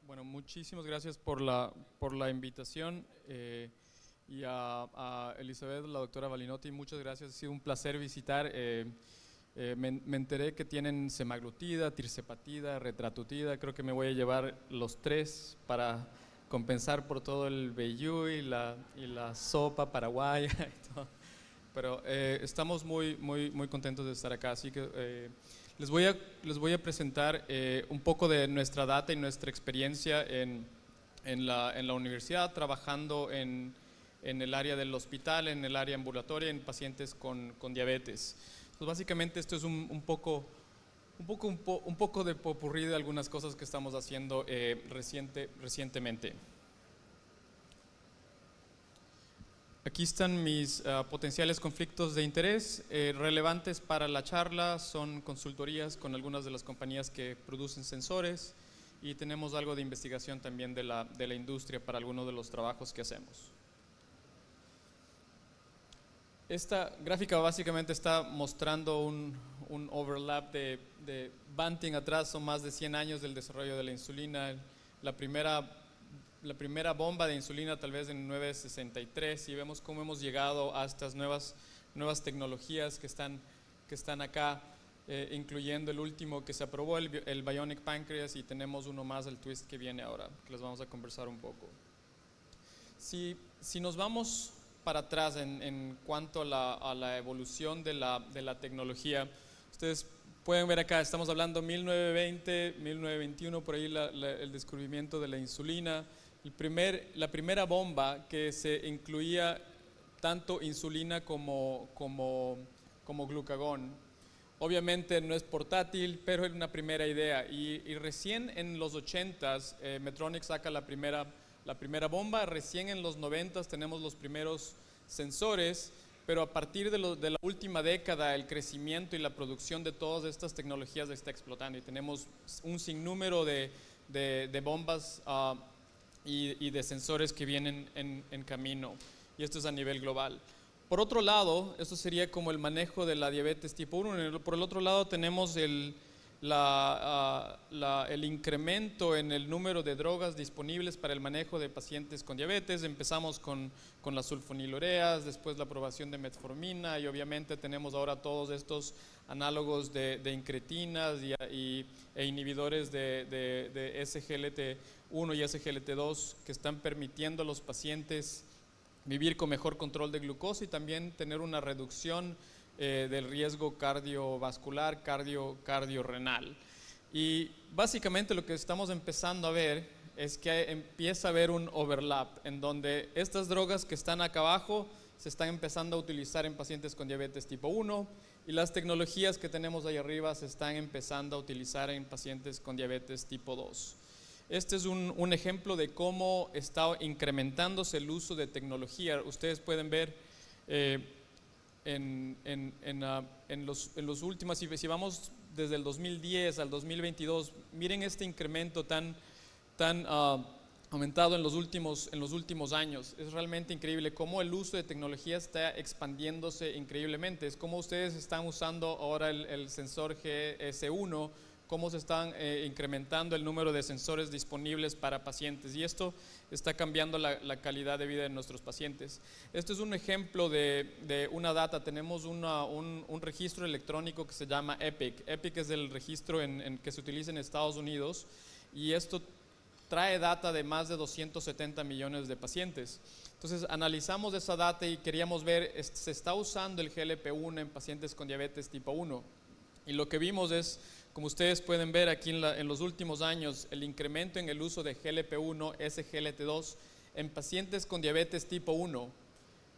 Bueno, muchísimas gracias por la invitación y a Elizabeth, la doctora Balinotti, muchas gracias. Ha sido un placer visitar. Me enteré que tienen semaglutida, tirzepatida, retratutida. Creo que me voy a llevar los tres para compensar por todo el vellú y la sopa paraguaya y todo. Pero estamos muy contentos de estar acá, así que les voy a presentar un poco de nuestra data y nuestra experiencia en la universidad, trabajando en el área del hospital, en el área ambulatoria, en pacientes con diabetes. Entonces, básicamente esto es un poco de popurrí de algunas cosas que estamos haciendo recientemente. Aquí están mis potenciales conflictos de interés relevantes para la charla. Son consultorías con algunas de las compañías que producen sensores y tenemos algo de investigación también de la industria para algunos de los trabajos que hacemos. Esta gráfica básicamente está mostrando un overlap de Banting atrás. Son más de 100 años del desarrollo de la insulina. La primera bomba de insulina tal vez en 1963, y vemos cómo hemos llegado a estas nuevas tecnologías que están acá, incluyendo el último que se aprobó, el Bionic Pancreas, y tenemos uno más, el Twist, que viene ahora, que les vamos a conversar un poco. Si nos vamos para atrás en cuanto a la evolución de la tecnología, ustedes pueden ver acá, estamos hablando 1920, 1921, por ahí el descubrimiento de la insulina. La primera bomba que se incluía tanto insulina como glucagón. Obviamente no es portátil, pero es una primera idea. Y recién en los 80s, Medtronic saca la primera bomba. Recién en los 90s tenemos los primeros sensores, pero a partir de la última década el crecimiento y la producción de todas estas tecnologías está explotando y tenemos un sinnúmero de bombas y de sensores que vienen en camino, y esto es a nivel global. Por otro lado, esto sería como el manejo de la diabetes tipo 1. Por el otro lado tenemos el incremento en el número de drogas disponibles para el manejo de pacientes con diabetes. Empezamos con las sulfonilureas, después la aprobación de metformina, y obviamente tenemos ahora todos estos análogos de incretinas e inhibidores de SGLT1 y SGLT2 que están permitiendo a los pacientes vivir con mejor control de glucosa y también tener una reducción del riesgo cardiovascular, cardiorrenal. Y básicamente lo que estamos empezando a ver es que empieza a haber un overlap en donde estas drogas que están acá abajo se están empezando a utilizar en pacientes con diabetes tipo 1 y las tecnologías que tenemos ahí arriba se están empezando a utilizar en pacientes con diabetes tipo 2. Este es un ejemplo de cómo está incrementándose el uso de tecnología. Ustedes pueden ver en los últimos, si vamos desde el 2010 al 2022, miren este incremento tan aumentado en los últimos años. Es realmente increíble cómo el uso de tecnología está expandiéndose increíblemente. Es como ustedes están usando ahora el sensor GS1, cómo se están incrementando el número de sensores disponibles para pacientes, y esto está cambiando la calidad de vida de nuestros pacientes. Esto es un ejemplo de una data. Tenemos un registro electrónico que se llama EPIC. EPIC es el registro que se utiliza en Estados Unidos, y esto trae data de más de 270 millones de pacientes. Entonces analizamos esa data y queríamos ver, se está usando el GLP-1 en pacientes con diabetes tipo 1, y lo que vimos es, como ustedes pueden ver aquí en los últimos años, el incremento en el uso de GLP-1, SGLT2 en pacientes con diabetes tipo 1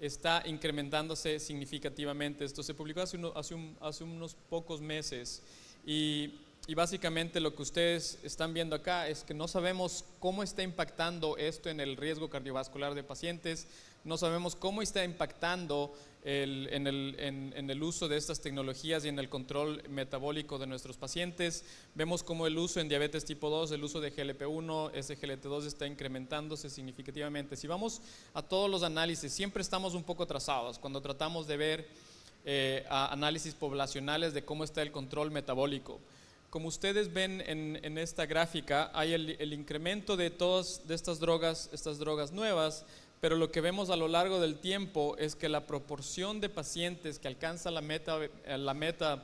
está incrementándose significativamente. Esto se publicó hace unos pocos meses, y básicamente lo que ustedes están viendo acá es que no sabemos cómo está impactando esto en el riesgo cardiovascular de pacientes, no sabemos cómo está impactando en el uso de estas tecnologías y en el control metabólico de nuestros pacientes. Vemos cómo el uso en diabetes tipo 2, el uso de GLP-1, SGLT2 está incrementándose significativamente. Si vamos a todos los análisis, siempre estamos un poco atrasados cuando tratamos de ver análisis poblacionales de cómo está el control metabólico. como ustedes ven en esta gráfica, hay el incremento de todas de estas drogas nuevas, pero lo que vemos a lo largo del tiempo es que la proporción de pacientes que alcanza la meta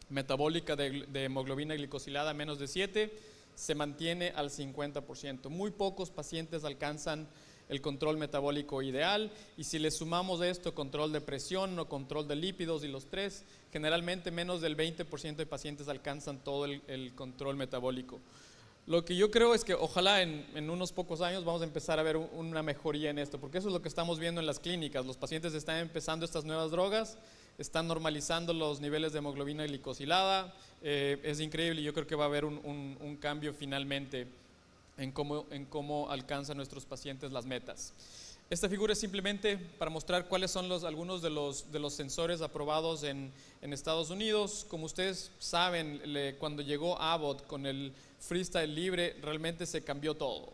metabólica de hemoglobina glicosilada menos de 7 se mantiene al 50%. Muy pocos pacientes alcanzan el control metabólico ideal, y si le sumamos a esto control de presión o control de lípidos y los tres, generalmente menos del 20% de pacientes alcanzan todo el control metabólico. Lo que yo creo es que ojalá en unos pocos años vamos a empezar a ver una mejoría en esto, porque eso es lo que estamos viendo en las clínicas. Los pacientes están empezando estas nuevas drogas, están normalizando los niveles de hemoglobina glicosilada. Es increíble, y yo creo que va a haber un cambio finalmente en cómo alcanzan nuestros pacientes las metas. Esta figura es simplemente para mostrar cuáles son algunos de los sensores aprobados en Estados Unidos. Como ustedes saben, cuando llegó Abbott con el Freestyle libre, realmente se cambió todo,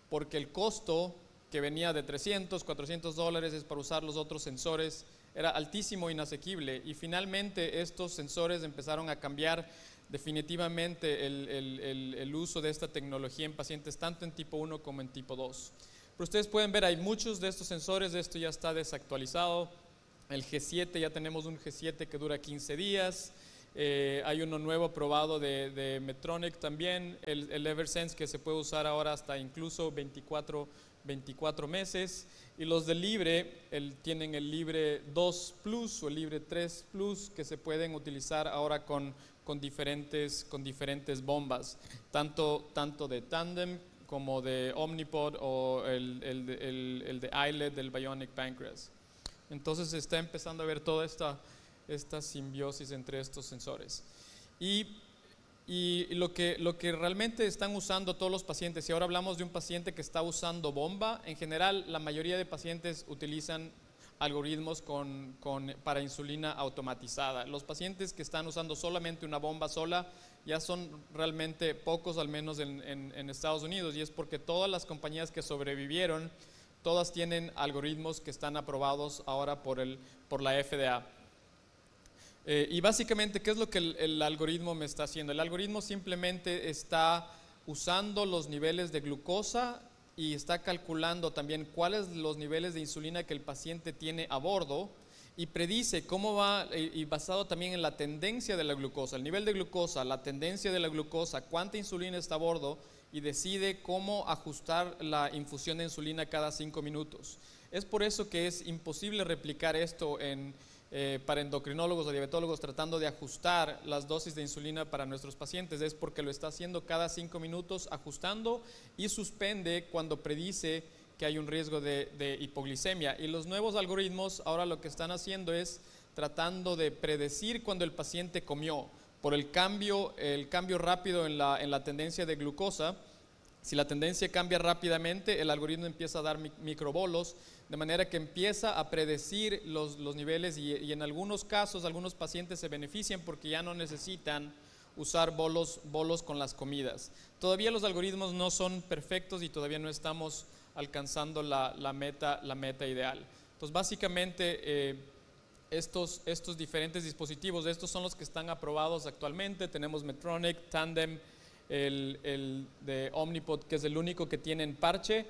porque el costo que venía de $300, $400 para usar los otros sensores era altísimo e inasequible, y finalmente estos sensores empezaron a cambiar definitivamente el uso de esta tecnología en pacientes tanto en tipo 1 como en tipo 2. Pero ustedes pueden ver, hay muchos de estos sensores, esto ya está desactualizado. El G7, ya tenemos un G7 que dura 15 días. Hay uno nuevo aprobado de Medtronic también, el Eversense, que se puede usar ahora hasta incluso 24 meses. Y los de Libre tienen el Libre 2 Plus o el Libre 3 Plus, que se pueden utilizar ahora con diferentes bombas, tanto de Tandem como de Omnipod o el de iLet del Bionic Pancreas. Entonces se está empezando a ver toda esta simbiosis entre estos sensores. Y lo que realmente están usando todos los pacientes, y ahora hablamos de un paciente que está usando bomba, en general la mayoría de pacientes utilizan algoritmos para insulina automatizada. Los pacientes que están usando solamente una bomba sola ya son realmente pocos, al menos en Estados Unidos, y es porque todas las compañías que sobrevivieron, todas tienen algoritmos que están aprobados ahora por la FDA. Y básicamente, ¿qué es lo que el algoritmo me está haciendo? El algoritmo simplemente está usando los niveles de glucosa y está calculando también cuáles son los niveles de insulina que el paciente tiene a bordo, y predice cómo va, y basado también en la tendencia de la glucosa, el nivel de glucosa, la tendencia de la glucosa, cuánta insulina está a bordo, y decide cómo ajustar la infusión de insulina cada 5 minutos. Es por eso que es imposible replicar esto para endocrinólogos o diabetólogos tratando de ajustar las dosis de insulina para nuestros pacientes. Es porque lo está haciendo cada 5 minutos, ajustando, y suspende cuando predice que hay un riesgo de hipoglicemia. Y los nuevos algoritmos ahora lo que están haciendo es tratando de predecir cuando el paciente comió, por el cambio rápido en la tendencia de glucosa. Si la tendencia cambia rápidamente, el algoritmo empieza a dar microbolos, de manera que empieza a predecir los niveles, y en algunos casos, algunos pacientes se benefician porque ya no necesitan usar bolos con las comidas. Todavía los algoritmos no son perfectos y todavía no estamos alcanzando la meta ideal. Entonces, básicamente, estos diferentes dispositivos, estos son los que están aprobados actualmente. Tenemos Medtronic, Tandem, el de Omnipod, que es el único que tiene en parche,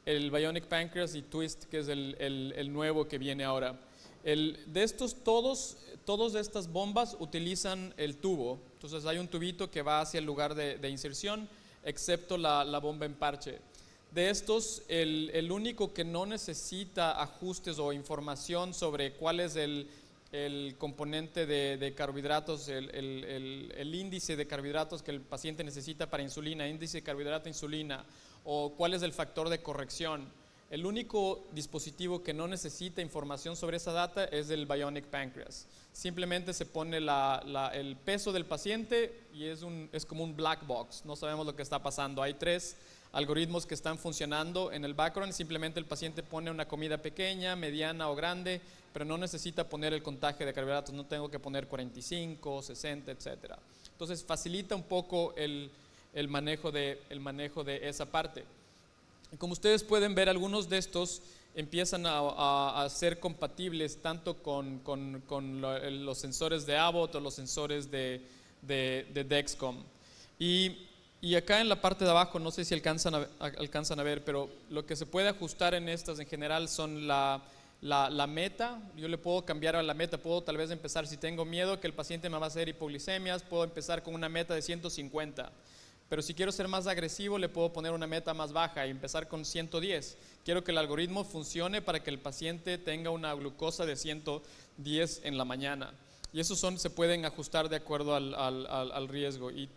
el Bionic Pancreas, y Twist, que es el nuevo que viene ahora. De estos, todas estas bombas utilizan el tubo. Entonces hay un tubito que va hacia el lugar de inserción, excepto la bomba en parche. De estos, el único que no necesita ajustes o información sobre cuál es el componente de carbohidratos, el índice de carbohidratos que el paciente necesita para insulina, índice de carbohidrato-insulina, o cuál es el factor de corrección. El único dispositivo que no necesita información sobre esa data es el Bionic Pancreas. Simplemente se pone el peso del paciente y es como un black box, no sabemos lo que está pasando. Hay 3 algoritmos que están funcionando en el background. Simplemente el paciente pone una comida pequeña, mediana o grande, pero no necesita poner el contagio de carbohidratos, no tengo que poner 45, 60, etc. Entonces facilita un poco el manejo de esa parte. Y como ustedes pueden ver, algunos de estos empiezan a ser compatibles tanto con los sensores de Abbott o los sensores de Dexcom. Y acá en la parte de abajo, no sé si alcanzan a ver, pero lo que se puede ajustar en estas en general son la meta. Yo le puedo cambiar a la meta, puedo tal vez empezar, si tengo miedo que el paciente me va a hacer hipoglicemias, puedo empezar con una meta de 150. Pero si quiero ser más agresivo, le puedo poner una meta más baja y empezar con 110. Quiero que el algoritmo funcione para que el paciente tenga una glucosa de 110 en la mañana. Y esos se pueden ajustar de acuerdo al riesgo. Y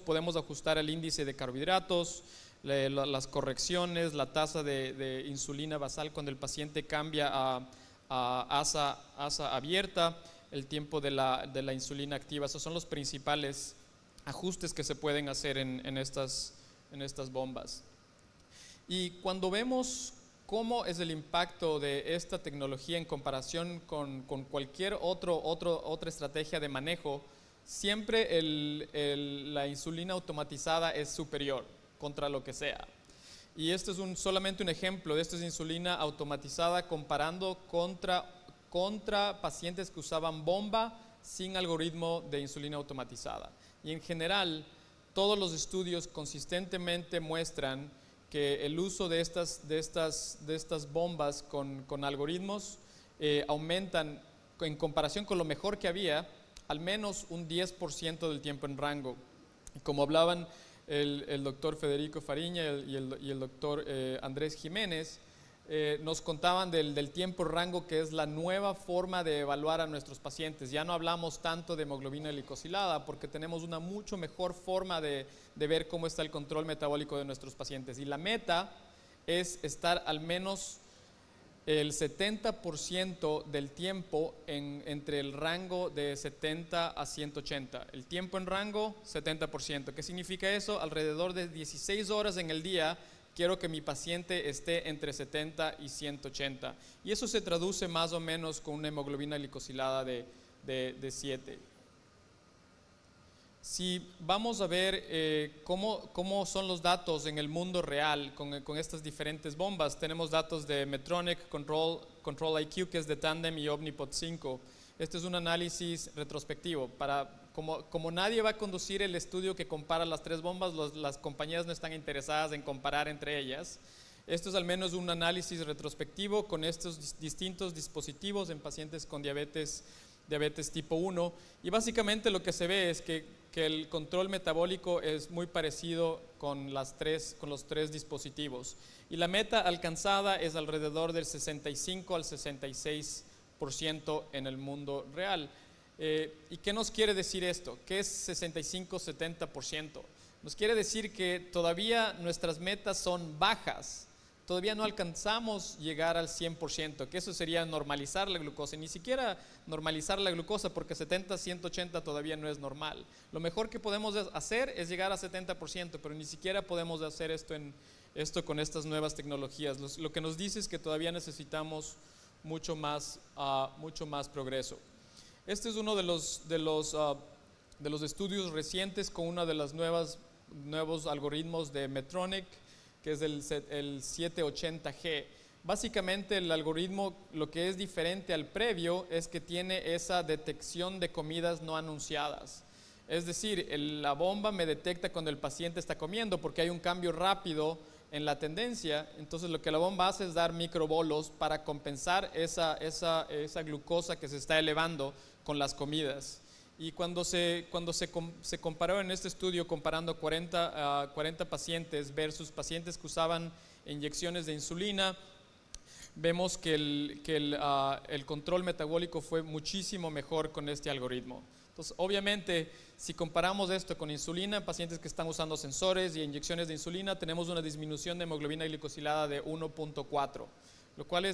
podemos ajustar el índice de carbohidratos, las correcciones, la tasa de insulina basal cuando el paciente cambia a asa abierta, el tiempo de la insulina activa. Esos son los principales ajustes que se pueden hacer en estas bombas. Y cuando vemos cómo es el impacto de esta tecnología en comparación con cualquier otra estrategia de manejo, siempre la insulina automatizada es superior contra lo que sea. Y este es solamente un ejemplo de esto. Es insulina automatizada comparando contra pacientes que usaban bomba sin algoritmo de insulina automatizada. Y en general, todos los estudios consistentemente muestran que el uso de estas bombas con algoritmos aumentan, en comparación con lo mejor que había, al menos un 10% del tiempo en rango. Y como hablaban el doctor Federico Fariña y el doctor Andrés Jiménez, nos contaban del tiempo rango, que es la nueva forma de evaluar a nuestros pacientes. Ya no hablamos tanto de hemoglobina glicosilada porque tenemos una mucho mejor forma de ver cómo está el control metabólico de nuestros pacientes. Y la meta es estar al menos el 70% del tiempo entre el rango de 70 a 180. El tiempo en rango, 70%. ¿Qué significa eso? Alrededor de 16 horas en el día quiero que mi paciente esté entre 70 y 180. Y eso se traduce más o menos con una hemoglobina glicosilada de 7. Si vamos a ver cómo son los datos en el mundo real con estas diferentes bombas, tenemos datos de Medtronic, Control IQ, que es de Tandem, y Omnipod 5. Este es un análisis retrospectivo. Como nadie va a conducir el estudio que compara las tres bombas, las compañías no están interesadas en comparar entre ellas. Esto es al menos un análisis retrospectivo con estos distintos dispositivos en pacientes con diabetes tipo 1. Y básicamente lo que se ve es que el control metabólico es muy parecido con los tres dispositivos. Y la meta alcanzada es alrededor del 65 al 66% en el mundo real. ¿Y qué nos quiere decir esto? ¿Qué es 65-70%? Nos quiere decir que todavía nuestras metas son bajas, todavía no alcanzamos llegar al 100%, que eso sería normalizar la glucosa, ni siquiera normalizar la glucosa, porque 70-180 todavía no es normal. Lo mejor que podemos hacer es llegar a 70%, pero ni siquiera podemos hacer esto con estas nuevas tecnologías. Lo que nos dice es que todavía necesitamos mucho más progreso. Este es uno de los estudios recientes con uno de los nuevos algoritmos de Medtronic, que es el 780G. Básicamente el algoritmo, lo que es diferente al previo es que tiene esa detección de comidas no anunciadas. Es decir, la bomba me detecta cuando el paciente está comiendo porque hay un cambio rápido en la tendencia. Entonces lo que la bomba hace es dar microbolos para compensar esa glucosa que se está elevando con las comidas. Y cuando se comparó en este estudio, comparando 40 pacientes versus pacientes que usaban inyecciones de insulina, vemos que el control metabólico fue muchísimo mejor con este algoritmo. Entonces, obviamente, si comparamos esto con insulina, pacientes que están usando sensores y inyecciones de insulina, tenemos una disminución de hemoglobina glicosilada de 1.4, lo cual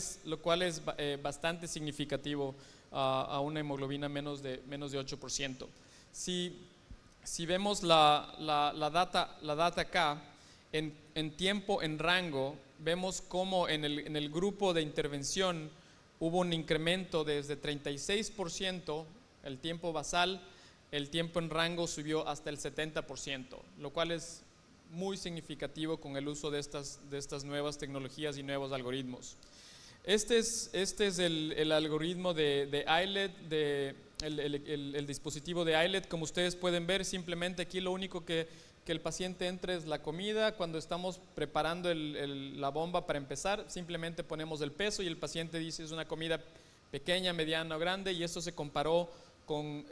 es bastante significativo a una hemoglobina menos de 8%. Si vemos la data acá, en tiempo en rango, vemos cómo en el grupo de intervención hubo un incremento desde 36%, el tiempo basal, el tiempo en rango subió hasta el 70%, lo cual es muy significativo con el uso de estas nuevas tecnologías y nuevos algoritmos. Este es el algoritmo de iLet el dispositivo de iLet. Como ustedes pueden ver, simplemente aquí lo único que el paciente entre es la comida. Cuando estamos preparando la bomba para empezar, simplemente ponemos el peso y el paciente dice es una comida pequeña, mediana o grande, y eso se comparó con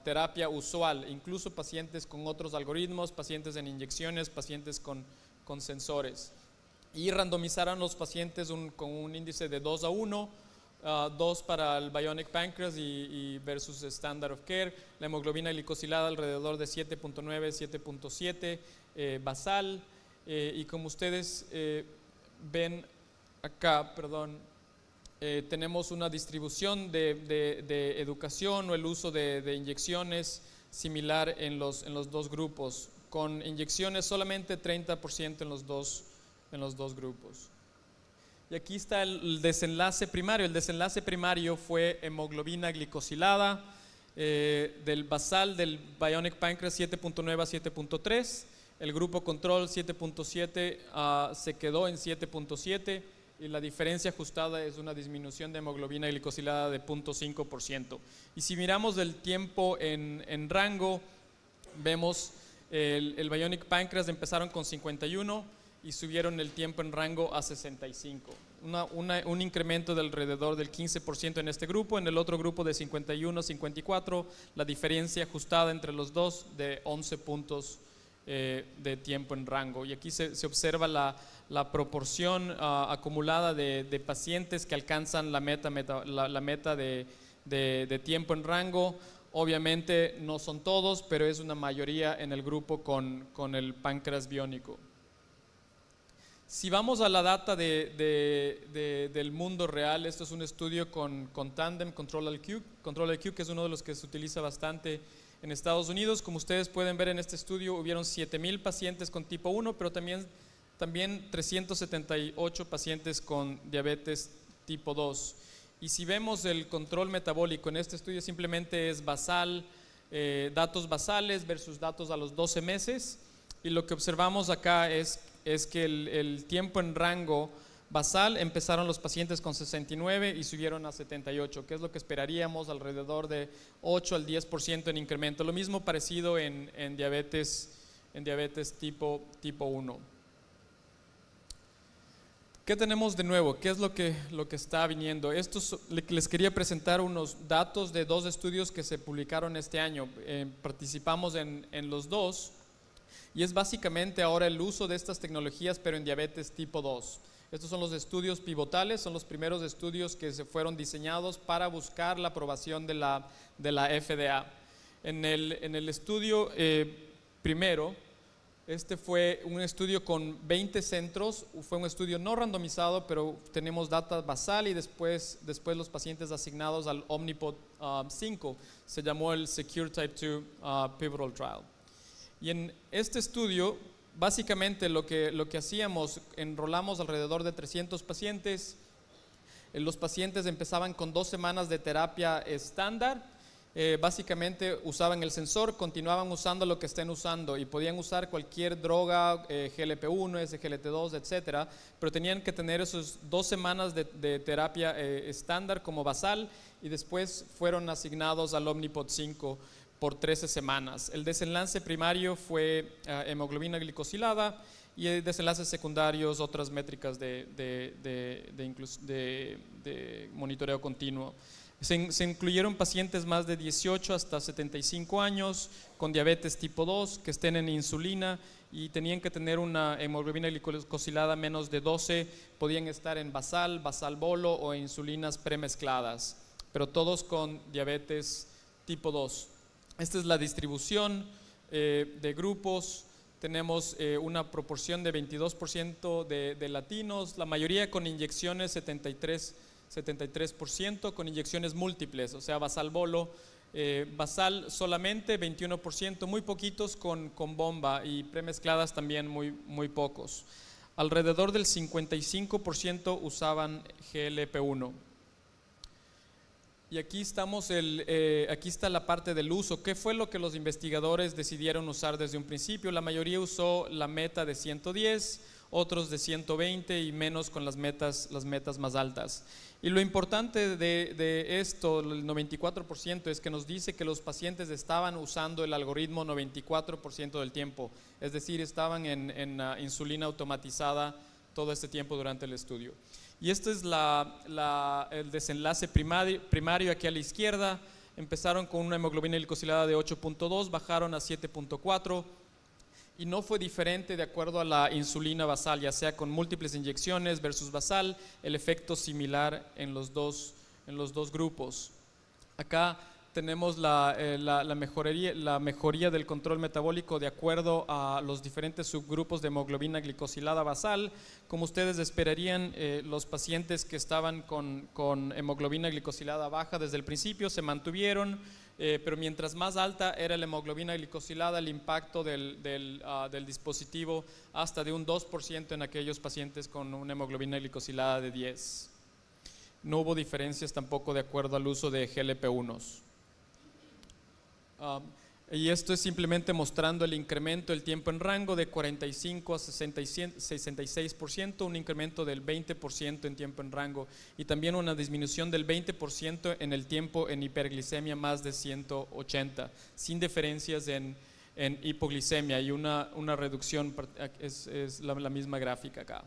terapia usual, incluso pacientes con otros algoritmos, pacientes en inyecciones, pacientes con sensores. Y randomizaron los pacientes con un índice de 2:1, 2 para el Bionic Pancreas y versus Standard of Care. La hemoglobina glicosilada alrededor de 7.9, 7.7 basal. Y como ustedes ven acá, tenemos una distribución de educación o el uso de inyecciones similar en los dos grupos, con inyecciones solamente 30% en los dos grupos. Y aquí está el desenlace primario. El desenlace primario fue hemoglobina glicosilada del basal del Bionic Pancreas 7.9 a 7.3. El grupo control 7.7 se quedó en 7.7 y la diferencia ajustada es una disminución de hemoglobina glicosilada de 0.5%. Y si miramos el tiempo en rango, vemos el Bionic Pancreas empezaron con 51 y subieron el tiempo en rango a 65. Un incremento de alrededor del 15% en este grupo. En el otro grupo de 51 a 54, la diferencia ajustada entre los dos de 11 puntos de tiempo en rango. Y aquí se observa la proporción acumulada de pacientes que alcanzan la meta de tiempo en rango. Obviamente no son todos, pero es una mayoría en el grupo con el páncreas biónico. Si vamos a la data del mundo real, esto es un estudio con Tandem Control-IQ, que es uno de los que se utiliza bastante en Estados Unidos. Como ustedes pueden ver en este estudio, hubieron 7,000 pacientes con tipo 1, pero también 378 pacientes con diabetes tipo 2. Y si vemos el control metabólico en este estudio, simplemente es basal, datos basales versus datos a los 12 meses. Y lo que observamos acá es que el tiempo en rango basal empezaron los pacientes con 69 y subieron a 78, que es lo que esperaríamos, alrededor de 8 al 10% en incremento. Lo mismo parecido en diabetes tipo 1. ¿Qué tenemos de nuevo? ¿Qué es lo que está viniendo? Les quería presentar unos datos de 2 estudios que se publicaron este año. Participamos en los 2. Y es básicamente ahora el uso de estas tecnologías, pero en diabetes tipo 2. Estos son los estudios pivotales, son los primeros estudios que se fueron diseñados para buscar la aprobación de la FDA. En el estudio primero, este fue un estudio con 20 centros, fue un estudio no randomizado, pero tenemos data basal y después los pacientes asignados al Omnipod 5, se llamó el Secure Type 2 Pivotal Trial. Y en este estudio, básicamente lo que hacíamos, enrolamos alrededor de 300 pacientes. Los pacientes empezaban con 2 semanas de terapia estándar. Básicamente usaban el sensor, continuaban usando lo que estén usando y podían usar cualquier droga, GLP-1, SGLT2, etcétera, pero tenían que tener esos 2 semanas de terapia estándar como basal y después fueron asignados al Omnipod 5 por 13 semanas. El desenlace primario fue hemoglobina glicosilada y desenlaces secundarios, otras métricas de monitoreo continuo. Se incluyeron pacientes más de 18 hasta 75 años con diabetes tipo 2 que estén en insulina y tenían que tener una hemoglobina glicosilada menos de 12, podían estar en basal bolo o insulinas premezcladas, pero todos con diabetes tipo 2. Esta es la distribución de grupos. Tenemos una proporción de 22% de latinos, la mayoría con inyecciones, 73%, con inyecciones múltiples, o sea, basal bolo, basal solamente 21%, muy poquitos con bomba y premezcladas también muy pocos. Alrededor del 55% usaban GLP-1. Y aquí aquí está la parte del uso. ¿Qué fue lo que los investigadores decidieron usar desde un principio? La mayoría usó la meta de 110, otros de 120 y menos con las metas más altas. Y lo importante de esto, el 94%, es que nos dice que los pacientes estaban usando el algoritmo 94% del tiempo, es decir, estaban en insulina automatizada todo este tiempo durante el estudio. Y este es el desenlace primario aquí a la izquierda. Empezaron con una hemoglobina glicosilada de 8.2, bajaron a 7.4 y no fue diferente de acuerdo a la insulina basal, ya sea con múltiples inyecciones versus basal, el efecto similar en los dos grupos. Acá tenemos la mejoría del control metabólico de acuerdo a los diferentes subgrupos de hemoglobina glicosilada basal. Como ustedes esperarían, los pacientes que estaban con hemoglobina glicosilada baja desde el principio se mantuvieron, pero mientras más alta era la hemoglobina glicosilada, el impacto del dispositivo hasta de un 2% en aquellos pacientes con una hemoglobina glicosilada de 10. No hubo diferencias tampoco de acuerdo al uso de GLP-1s. Y esto es simplemente mostrando el incremento del tiempo en rango de 45 a 66%, un incremento del 20% en tiempo en rango y también una disminución del 20% en el tiempo en hiperglicemia más de 180, sin diferencias en hipoglicemia, y una reducción, es la misma gráfica acá.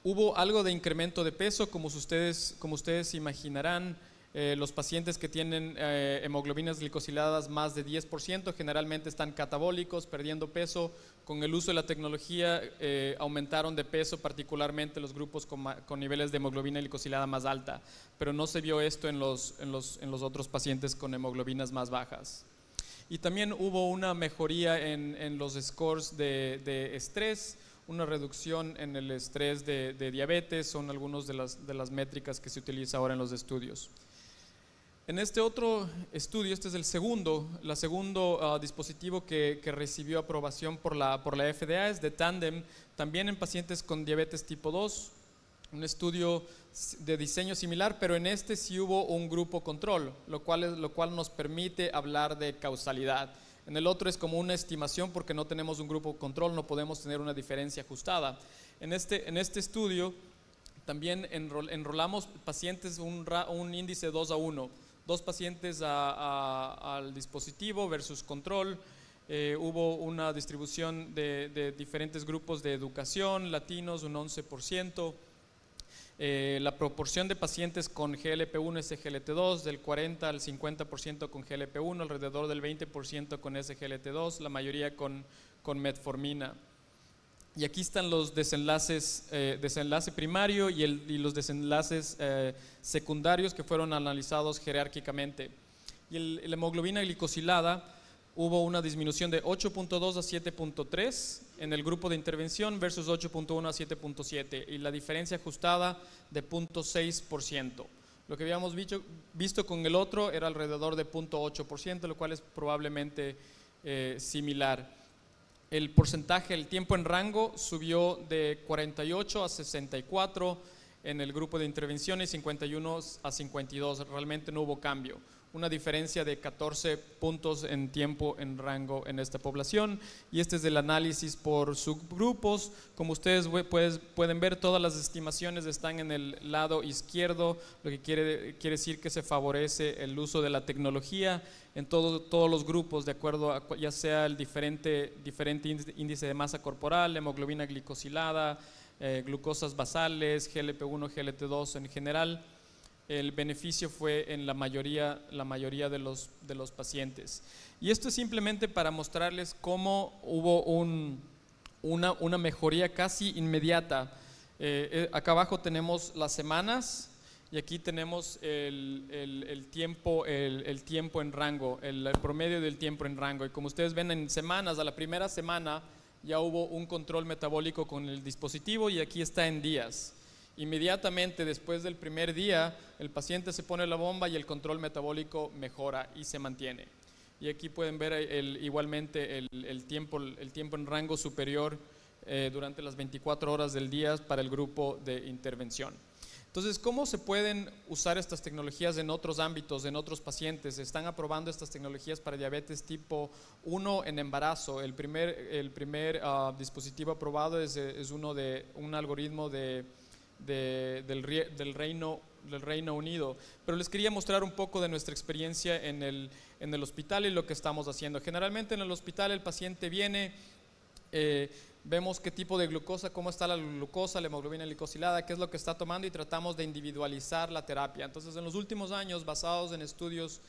Hubo algo de incremento de peso, como ustedes imaginarán. Los pacientes que tienen hemoglobinas glicosiladas más de 10% generalmente están catabólicos, perdiendo peso. Con el uso de la tecnología aumentaron de peso, particularmente los grupos con niveles de hemoglobina glicosilada más alta, pero no se vio esto en los otros pacientes con hemoglobinas más bajas. Y también hubo una mejoría en los scores de estrés, una reducción en el estrés de diabetes. Son algunas de las métricas que se utiliza ahora en los estudios. En este otro estudio, este es el segundo dispositivo que recibió aprobación por la FDA, es de Tandem, también en pacientes con diabetes tipo 2, un estudio de diseño similar, pero en este sí hubo un grupo control, lo cual nos permite hablar de causalidad. En el otro es como una estimación porque no tenemos un grupo control, no podemos tener una diferencia ajustada. En este estudio también enrolamos pacientes un índice 2:1. 2 pacientes al dispositivo versus control. Hubo una distribución de diferentes grupos de educación, latinos un 11%. La proporción de pacientes con GLP-1 SGLT2 del 40 al 50% con GLP-1, alrededor del 20% con SGLT2, la mayoría con metformina. Y aquí están los desenlace primario y los desenlaces secundarios que fueron analizados jerárquicamente. Y la hemoglobina glicosilada, hubo una disminución de 8.2 a 7.3 en el grupo de intervención versus 8.1 a 7.7 y la diferencia ajustada de 0.6%. Lo que habíamos visto con el otro era alrededor de 0.8%, lo cual es probablemente similar. El porcentaje, el tiempo en rango subió de 48 a 64 en el grupo de intervención y 51 a 52, realmente no hubo cambio. Una diferencia de 14 puntos en tiempo en rango en esta población, y este es el análisis por subgrupos. Como ustedes pueden ver, todas las estimaciones están en el lado izquierdo, lo que quiere decir que se favorece el uso de la tecnología en todos los grupos, de acuerdo a ya sea el diferente índice de masa corporal, hemoglobina glicosilada, glucosas basales, GLP-1, GLT2 en general. El beneficio fue en la mayoría de los pacientes. Y esto es simplemente para mostrarles cómo hubo una mejoría casi inmediata. Acá abajo tenemos las semanas y aquí tenemos el tiempo en rango, el promedio del tiempo en rango. Y como ustedes ven en semanas, a la primera semana ya hubo un control metabólico con el dispositivo y aquí está en días. Inmediatamente después del primer día, el paciente se pone la bomba y el control metabólico mejora y se mantiene. Y aquí pueden ver igualmente el tiempo en rango superior durante las 24 horas del día para el grupo de intervención. Entonces, ¿cómo se pueden usar estas tecnologías en otros ámbitos, en otros pacientes? Se están aprobando estas tecnologías para diabetes tipo 1 en embarazo. El primer dispositivo aprobado es uno de un algoritmo del Reino Unido. Pero les quería mostrar un poco de nuestra experiencia en el hospital y lo que estamos haciendo. Generalmente en el hospital el paciente viene, vemos qué tipo de glucosa, cómo está la glucosa, la hemoglobina glicosilada, qué es lo que está tomando y tratamos de individualizar la terapia. Entonces, en los últimos años, basados en estudios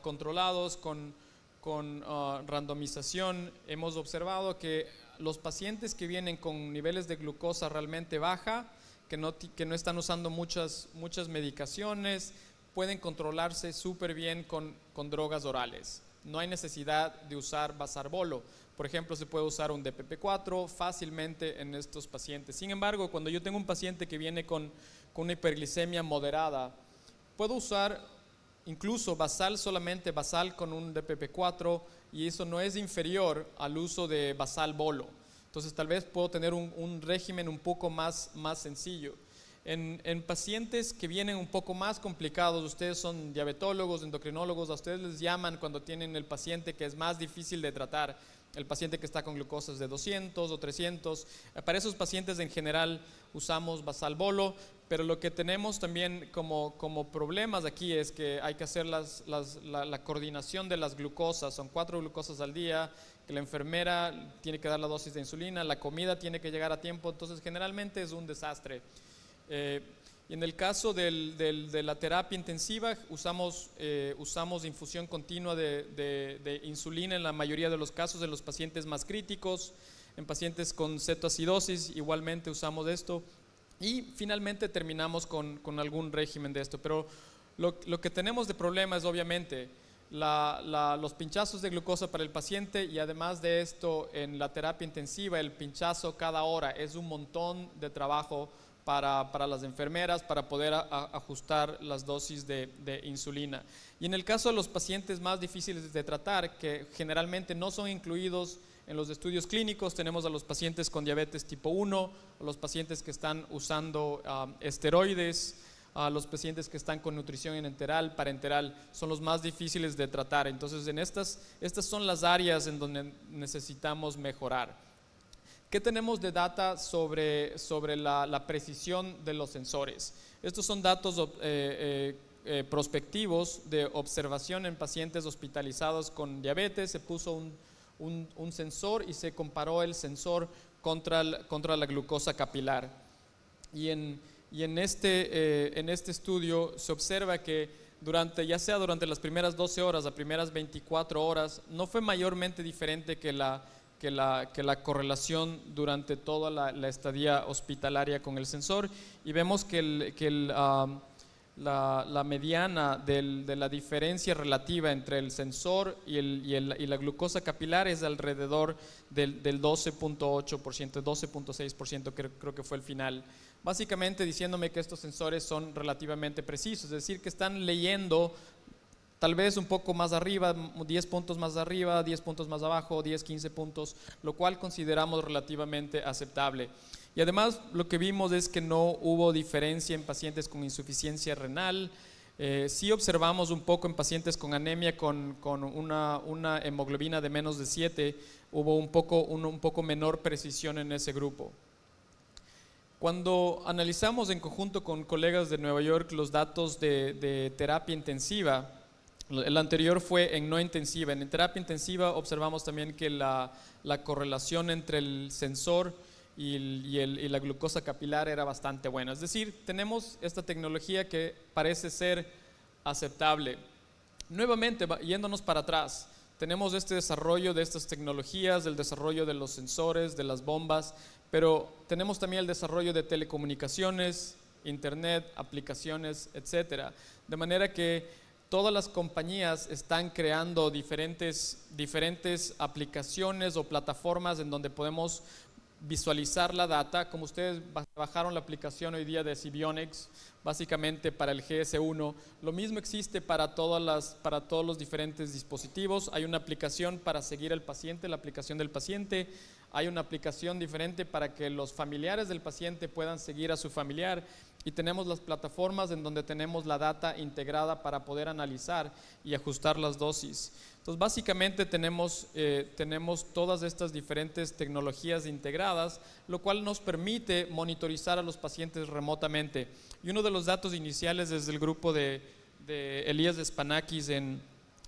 controlados con randomización, hemos observado que los pacientes que vienen con niveles de glucosa realmente baja, que no están usando muchas medicaciones, pueden controlarse súper bien con drogas orales. No hay necesidad de usar Basarbolo. Por ejemplo, se puede usar un DPP-4 fácilmente en estos pacientes. Sin embargo, cuando yo tengo un paciente que viene con una hiperglicemia moderada, puedo usar incluso solamente basal con un DPP-4, y eso no es inferior al uso de Basal-Bolo. Entonces, tal vez puedo tener un régimen un poco más sencillo. En pacientes que vienen un poco más complicados, ustedes son diabetólogos, endocrinólogos, a ustedes les llaman cuando tienen el paciente que es más difícil de tratar, el paciente que está con glucosas de 200 o 300. Para esos pacientes en general usamos Basal-Bolo, pero lo que tenemos también como problemas aquí es que hay que hacer la coordinación de las glucosas. Son 4 glucosas al día, que la enfermera tiene que dar la dosis de insulina, la comida tiene que llegar a tiempo, entonces generalmente es un desastre. Y en el caso de la terapia intensiva usamos infusión continua de insulina en la mayoría de los casos, en los pacientes más críticos, en pacientes con cetoacidosis igualmente usamos esto, y finalmente terminamos con algún régimen de esto. Pero lo que tenemos de problema es obviamente los pinchazos de glucosa para el paciente, y además de esto en la terapia intensiva el pinchazo cada hora es un montón de trabajo para las enfermeras, para poder ajustar las dosis de insulina. Y en el caso de los pacientes más difíciles de tratar, que generalmente no son incluidos en los estudios clínicos, tenemos a los pacientes con diabetes tipo 1, a los pacientes que están usando esteroides, a los pacientes que están con nutrición enteral, parenteral, son los más difíciles de tratar. Entonces, estas son las áreas en donde necesitamos mejorar. ¿Qué tenemos de data sobre la precisión de los sensores? Estos son datos prospectivos de observación en pacientes hospitalizados con diabetes. Se puso un sensor y se comparó el sensor contra la glucosa capilar. Y en este estudio se observa que ya sea durante las primeras 12 horas, las primeras 24 horas, no fue mayormente diferente que la correlación durante toda la estadía hospitalaria con el sensor, y vemos que la mediana de la diferencia relativa entre el sensor y la glucosa capilar es alrededor del 12.8%, 12.6%, creo que fue el final. Básicamente diciéndome que estos sensores son relativamente precisos, es decir, que están leyendo tal vez un poco más arriba, 10 puntos más arriba, 10 puntos más abajo, 10, 15 puntos, lo cual consideramos relativamente aceptable. Y además lo que vimos es que no hubo diferencia en pacientes con insuficiencia renal. Sí observamos un poco en pacientes con anemia con una hemoglobina de menos de 7, hubo un poco menor precisión en ese grupo. Cuando analizamos en conjunto con colegas de Nueva York los datos de terapia intensiva, el anterior fue en no intensiva. En terapia intensiva observamos también que la correlación entre el sensor y la glucosa capilar era bastante buena. Es decir, tenemos esta tecnología que parece ser aceptable. Nuevamente, yéndonos para atrás, tenemos este desarrollo de estas tecnologías, el desarrollo de los sensores, de las bombas, pero tenemos también el desarrollo de telecomunicaciones, internet, aplicaciones, etcétera. De manera que todas las compañías están creando diferentes aplicaciones o plataformas en donde podemos visualizar la data. Como ustedes bajaron la aplicación hoy día de Sibionics, básicamente para el GS1, lo mismo existe para todos los diferentes dispositivos. Hay una aplicación para seguir al paciente, la aplicación del paciente. Hay una aplicación diferente para que los familiares del paciente puedan seguir a su familiar. y tenemos las plataformas en donde tenemos la data integrada para poder analizar y ajustar las dosis. Entonces, básicamente tenemos todas estas diferentes tecnologías integradas, lo cual nos permite monitorizar a los pacientes remotamente. Y uno de los datos iniciales es del grupo de Elías Spanakis en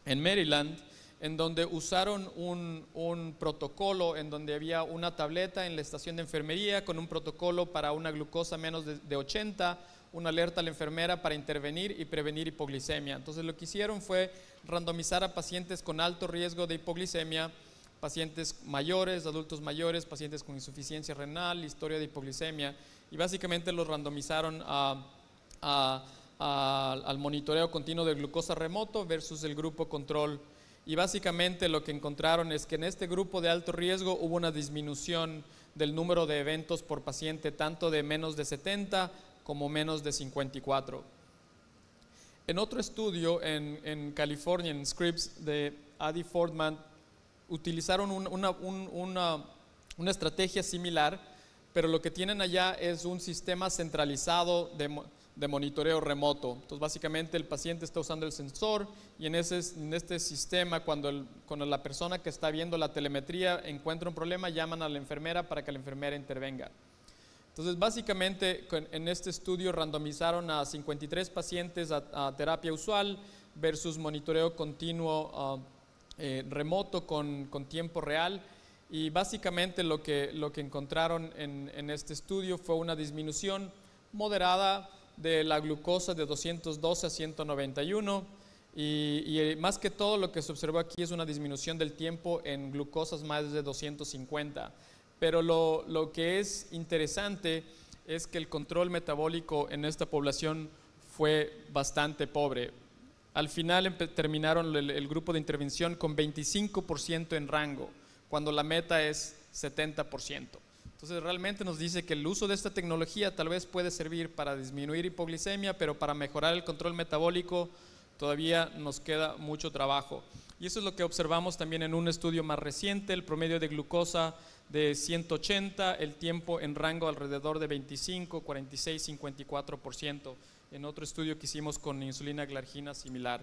Maryland, en donde usaron un protocolo en donde había una tableta en la estación de enfermería con un protocolo para una glucosa menos de 80, una alerta a la enfermera para intervenir y prevenir hipoglicemia. Entonces lo que hicieron fue randomizar a pacientes con alto riesgo de hipoglicemia, pacientes mayores, adultos mayores, pacientes con insuficiencia renal, historia de hipoglicemia, y básicamente los randomizaron al monitoreo continuo de glucosa remoto versus el grupo control. Y básicamente lo que encontraron es que en este grupo de alto riesgo hubo una disminución del número de eventos por paciente, tanto de menos de 70 como menos de 54. En otro estudio en California, en Scripps, de Adi Fordman, utilizaron una estrategia similar, pero lo que tienen allá es un sistema centralizado de monitoreo remoto. Entonces básicamente el paciente está usando el sensor y en este sistema, cuando la persona que está viendo la telemetría encuentra un problema, llaman a la enfermera para que la enfermera intervenga. Entonces básicamente en este estudio randomizaron a 53 pacientes a terapia usual versus monitoreo continuo remoto con tiempo real, y básicamente lo que encontraron en este estudio fue una disminución moderada de la glucosa de 212 a 191, y más que todo lo que se observó aquí es una disminución del tiempo en glucosas más de 250. Pero lo que es interesante es que el control metabólico en esta población fue bastante pobre. Al final terminaron el grupo de intervención con 25% en rango, cuando la meta es 70%. Entonces realmente nos dice que el uso de esta tecnología tal vez puede servir para disminuir hipoglicemia, pero para mejorar el control metabólico todavía nos queda mucho trabajo. Y eso es lo que observamos también en un estudio más reciente, el promedio de glucosa de 180, el tiempo en rango alrededor de 25, 46, 54%, en otro estudio que hicimos con insulina glargina similar.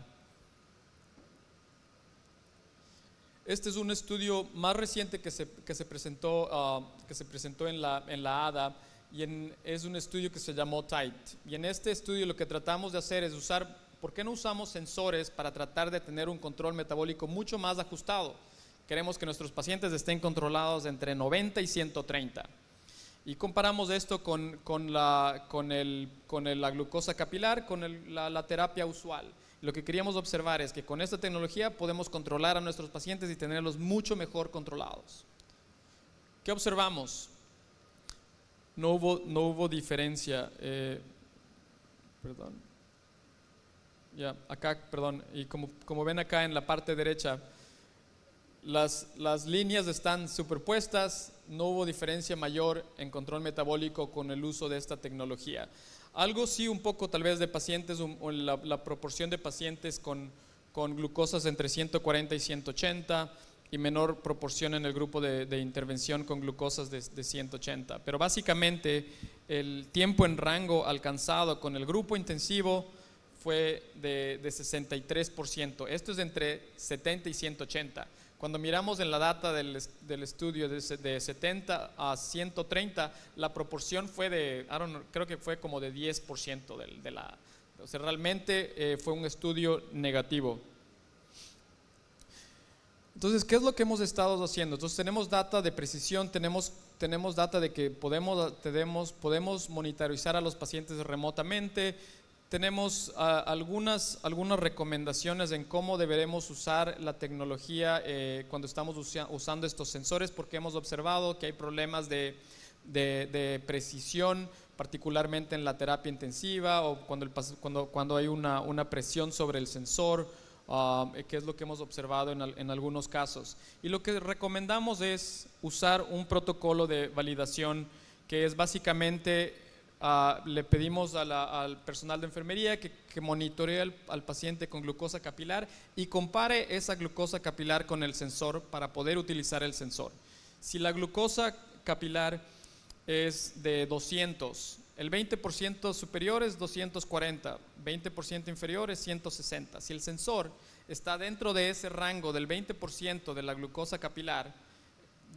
Este es un estudio más reciente que se presentó en la ADA, y es un estudio que se llamó TIGHT. Y en este estudio lo que tratamos de hacer es ¿por qué no usamos sensores para tratar de tener un control metabólico mucho más ajustado? Queremos que nuestros pacientes estén controlados entre 90 y 130. Y comparamos esto con la glucosa capilar, con la terapia usual. Lo que queríamos observar es que con esta tecnología podemos controlar a nuestros pacientes y tenerlos mucho mejor controlados. ¿Qué observamos? No hubo diferencia. Y como ven acá en la parte derecha, las líneas están superpuestas, no hubo diferencia mayor en control metabólico con el uso de esta tecnología. Algo sí, un poco tal vez de pacientes, la proporción de pacientes con glucosas entre 140 y 180, y menor proporción en el grupo de intervención con glucosas de 180. Pero básicamente el tiempo en rango alcanzado con el grupo intensivo fue de 63%. Esto es entre 70 y 180. Cuando miramos en la data del estudio de 70 a 130, la proporción fue creo que fue como de 10% o sea, realmente fue un estudio negativo. Entonces, ¿qué es lo que hemos estado haciendo? Entonces, tenemos data de precisión, tenemos data de que podemos monitorizar a los pacientes remotamente. Tenemos algunas recomendaciones en cómo deberemos usar la tecnología cuando estamos usando estos sensores, porque hemos observado que hay problemas de precisión, particularmente en la terapia intensiva o cuando hay una presión sobre el sensor, que es lo que hemos observado en algunos casos. Y lo que recomendamos es usar un protocolo de validación que es básicamente... le pedimos al personal de enfermería que monitoree al paciente con glucosa capilar y compare esa glucosa capilar con el sensor para poder utilizar el sensor. Si la glucosa capilar es de 200, El 20% superior es 240, 20% inferior es 160. Si el sensor está dentro de ese rango del 20% de la glucosa capilar,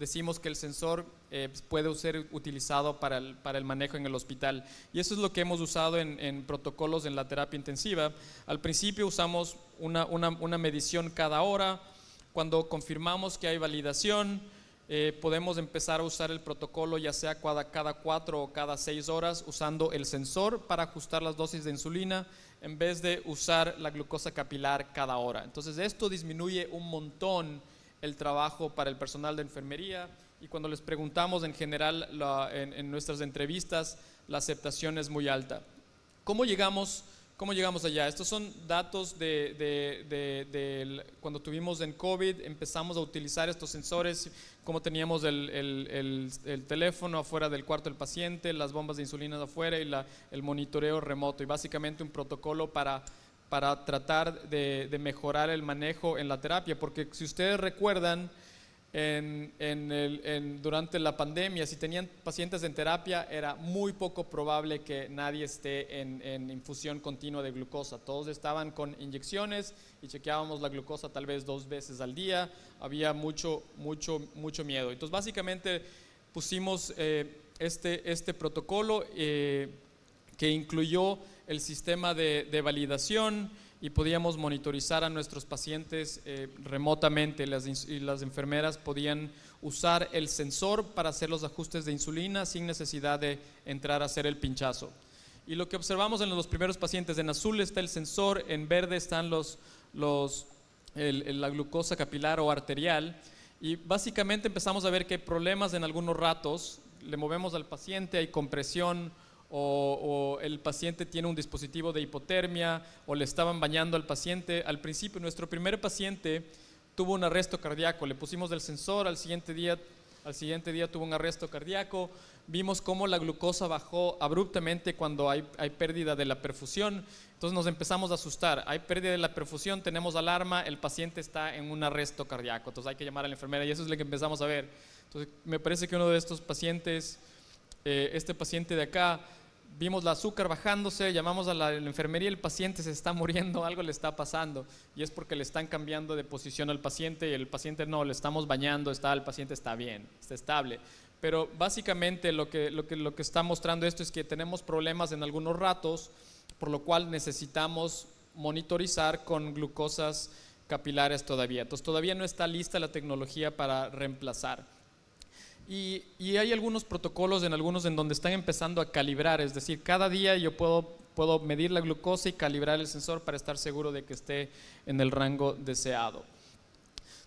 decimos que el sensor puede ser utilizado para el manejo en el hospital. Y eso es lo que hemos usado en protocolos en la terapia intensiva. Al principio usamos una medición cada hora. Cuando confirmamos que hay validación, podemos empezar a usar el protocolo ya sea cada 4 o cada 6 horas usando el sensor para ajustar las dosis de insulina en vez de usar la glucosa capilar cada hora. Entonces esto disminuye un montón el trabajo para el personal de enfermería, y cuando les preguntamos en general en nuestras entrevistas, la aceptación es muy alta. ¿Cómo llegamos allá? Estos son datos de cuando tuvimos en COVID, empezamos a utilizar estos sensores, como teníamos el teléfono afuera del cuarto del paciente, las bombas de insulina afuera y el monitoreo remoto, y básicamente un protocolo para tratar de mejorar el manejo en la terapia, porque si ustedes recuerdan, durante la pandemia, si tenían pacientes en terapia, era muy poco probable que nadie esté en infusión continua de glucosa. Todos estaban con inyecciones y chequeábamos la glucosa tal vez 2 veces al día. Había mucho miedo. Entonces básicamente pusimos este protocolo que incluyó el sistema de validación, y podíamos monitorizar a nuestros pacientes remotamente, y las enfermeras podían usar el sensor para hacer los ajustes de insulina sin necesidad de entrar a hacer el pinchazo. Y lo que observamos en los primeros pacientes, en azul está el sensor, en verde están la glucosa capilar o arterial, y básicamente empezamos a ver que hay problemas en algunos ratos. Le movemos al paciente, hay compresión, o el paciente tiene un dispositivo de hipotermia, o le estaban bañando al paciente. Al principio, nuestro primer paciente tuvo un arresto cardíaco, le pusimos el sensor, al siguiente día tuvo un arresto cardíaco. Vimos cómo la glucosa bajó abruptamente cuando hay pérdida de la perfusión. Entonces nos empezamos a asustar, hay pérdida de la perfusión, tenemos alarma, el paciente está en un arresto cardíaco, entonces hay que llamar a la enfermera, y eso es lo que empezamos a ver. Entonces me parece que uno de estos pacientes, este paciente de acá, vimos el azúcar bajándose, llamamos a la enfermería, el paciente se está muriendo, algo le está pasando, y es porque le están cambiando de posición al paciente, y el paciente no, le estamos bañando, el paciente está bien, está estable. Pero básicamente lo que está mostrando esto es que tenemos problemas en algunos ratos, por lo cual necesitamos monitorizar con glucosas capilares todavía. Entonces todavía no está lista la tecnología para reemplazar. Y hay algunos protocolos en donde están empezando a calibrar, es decir, cada día yo puedo medir la glucosa y calibrar el sensor para estar seguro de que esté en el rango deseado.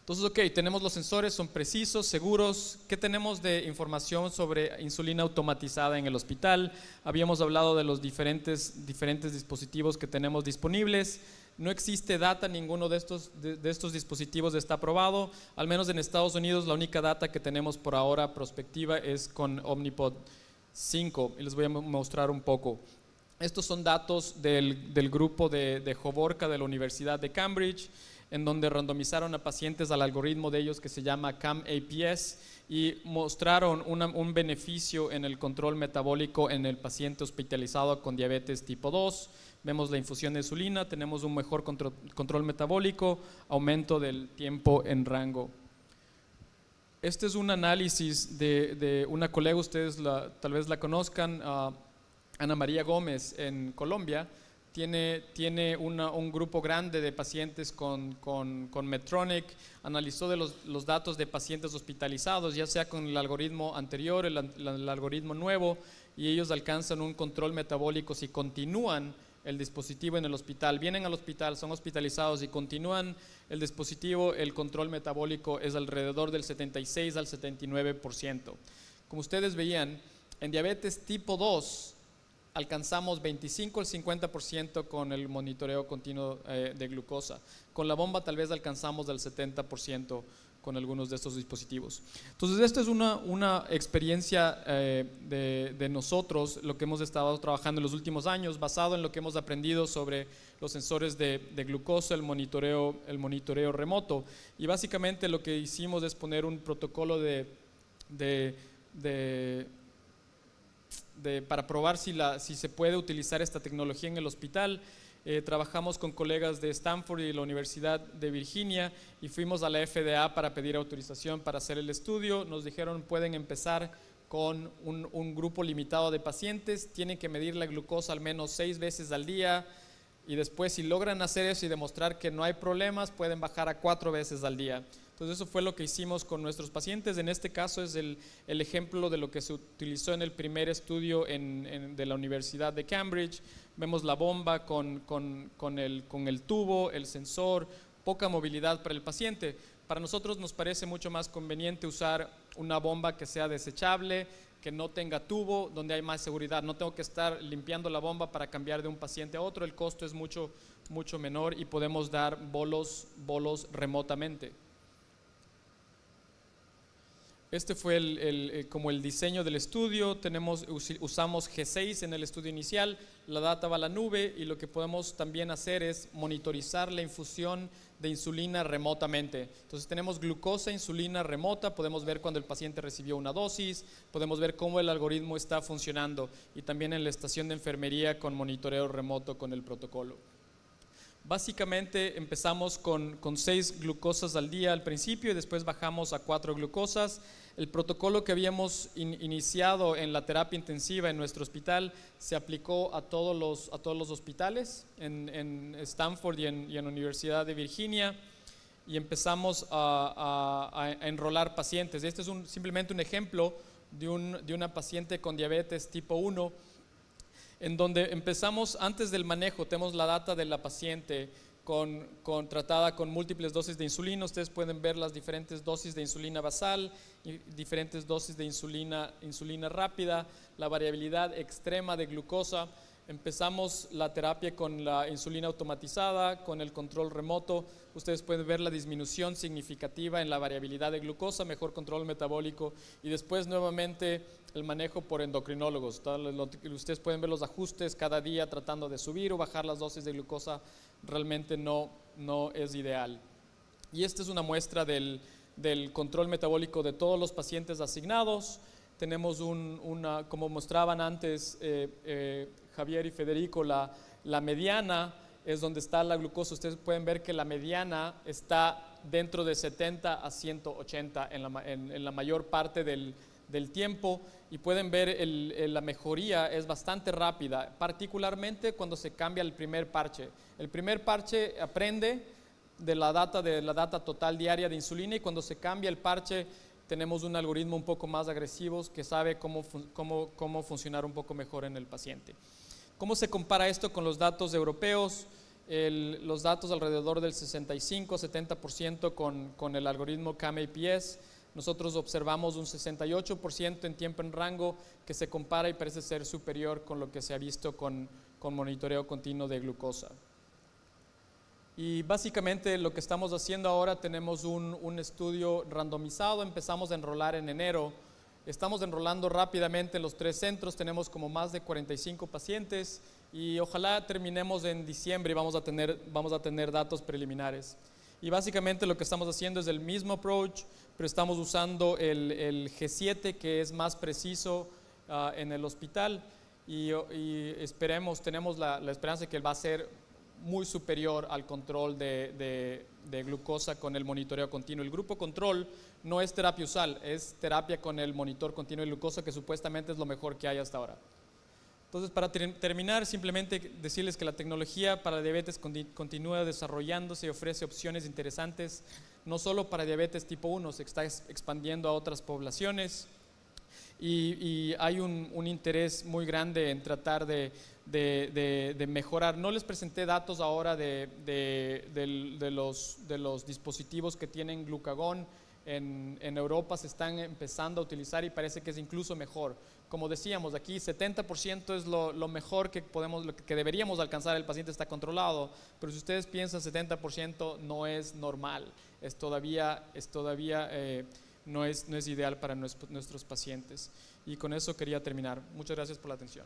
Entonces, ok, tenemos los sensores, son precisos, seguros. ¿Qué tenemos de información sobre insulina automatizada en el hospital? Habíamos hablado de los diferentes dispositivos que tenemos disponibles. No existe data, ninguno de estos dispositivos está aprobado. Al menos en Estados Unidos, la única data que tenemos por ahora prospectiva es con Omnipod 5, y les voy a mostrar un poco. Estos son datos del grupo de Hovorka de la Universidad de Cambridge, en donde randomizaron a pacientes al algoritmo de ellos que se llama CAM-APS, y mostraron un beneficio en el control metabólico en el paciente hospitalizado con diabetes tipo 2. Vemos la infusión de insulina, tenemos un mejor control metabólico, aumento del tiempo en rango. Este es un análisis de una colega, ustedes tal vez la conozcan, Ana María Gómez, en Colombia. Tiene un grupo grande de pacientes con Medtronic. Analizó los datos de pacientes hospitalizados, ya sea con el algoritmo anterior, el algoritmo nuevo, y ellos alcanzan un control metabólico si continúan el dispositivo en el hospital. Vienen al hospital, son hospitalizados y continúan el dispositivo, el control metabólico es alrededor del 76 al 79%. Como ustedes veían, en diabetes tipo 2 alcanzamos 25 al 50% con el monitoreo continuo de glucosa. Con la bomba tal vez alcanzamos del 70% con algunos de estos dispositivos. Entonces, esta es una experiencia de nosotros, lo que hemos estado trabajando en los últimos años, basado en lo que hemos aprendido sobre los sensores de glucosa, el monitoreo remoto. Y básicamente lo que hicimos es poner un protocolo de para probar si se puede utilizar esta tecnología en el hospital. Trabajamos con colegas de Stanford y la Universidad de Virginia y fuimos a la FDA para pedir autorización para hacer el estudio. Nos dijeron pueden empezar con un grupo limitado de pacientes, tienen que medir la glucosa al menos 6 veces al día y después si logran hacer eso y demostrar que no hay problemas pueden bajar a 4 veces al día. Entonces eso fue lo que hicimos con nuestros pacientes. En este caso es el ejemplo de lo que se utilizó en el primer estudio de la Universidad de Cambridge. Vemos la bomba con el tubo, el sensor, poca movilidad para el paciente. Para nosotros nos parece mucho más conveniente usar una bomba que sea desechable, que no tenga tubo, donde hay más seguridad. No tengo que estar limpiando la bomba para cambiar de un paciente a otro. El costo es mucho menor y podemos dar bolos remotamente. Este fue como el diseño del estudio. Usamos G6 en el estudio inicial, la data va a la nube y lo que podemos también hacer es monitorizar la infusión de insulina remotamente. Entonces tenemos glucosa, insulina remota, podemos ver cuando el paciente recibió una dosis, podemos ver cómo el algoritmo está funcionando y también en la estación de enfermería con monitoreo remoto con el protocolo. Básicamente empezamos con 6 glucosas al día al principio y después bajamos a 4 glucosas. El protocolo que habíamos iniciado en la terapia intensiva en nuestro hospital se aplicó a todos los hospitales en Stanford y en la Universidad de Virginia y empezamos a enrolar pacientes. Este es simplemente un ejemplo de una paciente con diabetes tipo 1 en donde empezamos antes del manejo. Tenemos la data de la paciente tratada con múltiples dosis de insulina. Ustedes pueden ver las diferentes dosis de insulina basal y diferentes dosis de insulina rápida, la variabilidad extrema de glucosa. Empezamos la terapia con la insulina automatizada, con el control remoto. Ustedes pueden ver la disminución significativa en la variabilidad de glucosa, mejor control metabólico y después nuevamente el manejo por endocrinólogos. Ustedes pueden ver los ajustes cada día tratando de subir o bajar las dosis de glucosa. Realmente no es ideal. Y esta es una muestra del control metabólico de todos los pacientes asignados. Tenemos como mostraban antes Javier y Federico, la mediana es donde está la glucosa. Ustedes pueden ver que la mediana está dentro de 70 a 180 en la mayor parte del tiempo y pueden ver la mejoría es bastante rápida, particularmente cuando se cambia el primer parche. El primer parche aprende de la data total diaria de insulina y cuando se cambia el parche tenemos un algoritmo un poco más agresivo que sabe cómo funcionar un poco mejor en el paciente. ¿Cómo se compara esto con los datos europeos? Los datos alrededor del 65-70% con el algoritmo CAM-APS. Nosotros observamos un 68% en tiempo en rango que se compara y parece ser superior con lo que se ha visto con monitoreo continuo de glucosa. Y básicamente lo que estamos haciendo ahora, tenemos un estudio randomizado, empezamos a enrolar en enero, estamos enrolando rápidamente en los 3 centros, tenemos como más de 45 pacientes y ojalá terminemos en diciembre y vamos a tener datos preliminares. Y básicamente lo que estamos haciendo es el mismo approach, pero estamos usando el G7 que es más preciso en el hospital y tenemos la esperanza de que va a ser muy superior al control de glucosa con el monitoreo continuo. El grupo control no es terapia USAL, es terapia con el monitor continuo de glucosa que supuestamente es lo mejor que hay hasta ahora. Entonces, para terminar, simplemente decirles que la tecnología para diabetes continúa desarrollándose y ofrece opciones interesantes, no solo para diabetes tipo 1, se está expandiendo a otras poblaciones y hay un interés muy grande en tratar de mejorar. No les presenté datos ahora de los dispositivos que tienen glucagón. En Europa se están empezando a utilizar y parece que es incluso mejor. Como decíamos, aquí 70% es lo mejor que deberíamos alcanzar, el paciente está controlado, pero si ustedes piensan 70% no es normal, no es ideal para nuestros pacientes. Y con eso quería terminar. Muchas gracias por la atención.